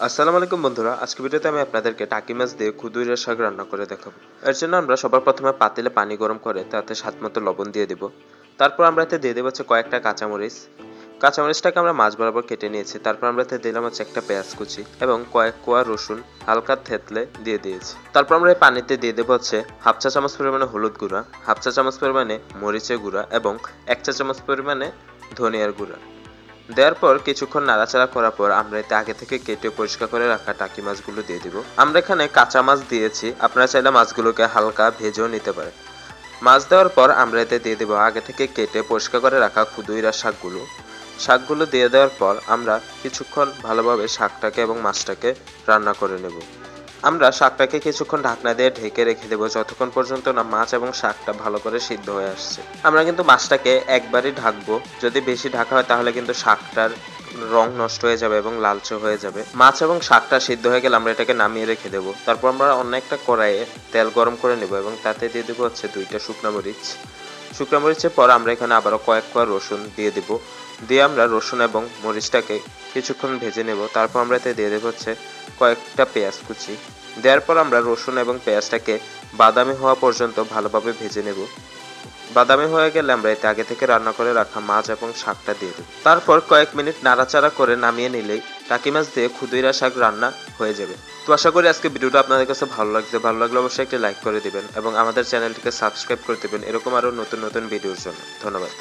আসসালামু আলাইকুম বন্ধুরা, আজকে ভিডিওতে আমি আপনাদেরকে টাকি মাছ দিয়ে খুদুইরা শাক রান্না করে দেখাবো। এর জন্য আমরা সবার প্রথমে পাতিলে পানি গরম করে তাতে স্বাদমতো লবণ দিয়ে দিব। তারপর আমরা এতে দিয়ে দেবো কয়েকটা কাঁচামরিচ। কাঁচামরিচটাকে আমরা মাছ বরাবর কেটে নিয়েছি। তারপর আমরা এতে দিলাম একটা পেঁয়াজ কুচি এবং কয়েক কোয়া রসুন হালকা থেতলে দিয়ে দিয়েছি। তারপর আমরা এই পানিতে দিয়ে দেবো হাফ চা চামচ পরিমাণে হলুদ গুঁড়া, হাফ চা চামচ পরিমাণে মরিচের গুঁড়া এবং 1 চা চামচ পরিমাণে ধনিয়ার গুঁড়া। দেওয়ার পর কিছুক্ষণ নাড়াচাড়া করার পর আমরা এতে আগে থেকে কেটে পরিষ্কার করে রাখা টাকি মাছগুলো দিয়ে দিব। আমরা এখানে কাঁচা মাছ দিয়েছি, আপনারা চাইলে মাছগুলোকে হালকা ভেজেও নিতে পারেন। মাছ দেওয়ার পর আমরা এতে দিয়ে দেবো আগে থেকে কেটে পরিষ্কার করে রাখা খুদুইরা শাকগুলো দিয়ে দেওয়ার পর আমরা কিছুক্ষণ ভালোভাবে শাকটাকে এবং মাছটাকে রান্না করে নেব। আমরা শাকটাকে কিছুক্ষণ ঢাকনা দিয়ে ঢেকে রেখে দেবো যতক্ষণ পর্যন্ত না মাছ এবং শাকটা ভালো করে সিদ্ধ হয়ে আসছে। আমরা কিন্তু মাছটাকে একবারই ঢাকবো, যদি বেশি ঢাকা হয় তাহলে কিন্তু শাকটার রং নষ্ট হয়ে যাবে এবং লালচে হয়ে যাবে। মাছ এবং শাকটা সিদ্ধ হয়ে গেলে আমরা এটাকে নামিয়ে রেখে দেবো। তারপর আমরা অন্য একটা কড়াইয়ে তেল গরম করে নেব এবং তাতে দিয়ে দেবো 2টা শুকনো মরিচের পর আমরা এখানে আবারও কয়েক কোয়া রসুন দিয়ে দেবো। দিয়ে আমরা রসুন এবং মরিচটাকে কিছুক্ষণ ভেজে নেব। তারপর আমরা এতে দিয়ে দেবো কয়েকটা পেঁয়াজ কুচি। দেওয়ার পর আমরা রসুন এবং পেঁয়াজটাকে বাদামি হওয়া পর্যন্ত ভালোভাবে ভেজে নেব। বাদামি হয়ে গেলে আমরা এতে আগে থেকে রান্না করে রাখা মাছ এবং শাকটা দিয়ে দেব। তারপর কয়েক মিনিট নাড়াচাড়া করে নামিয়ে নিলেই টাকি মাছ দিয়ে খুদুইরা শাক রান্না হয়ে যাবে। তো আশা করি আজকে ভিডিওটা আপনাদের কাছে ভালো লাগলে অবশ্যই একটা লাইক করে দিবেন এবং আমাদের চ্যানেলটিকে সাবস্ক্রাইব করে দিবেন এরকম আরো নতুন ভিডিওর জন্য। ধন্যবাদ।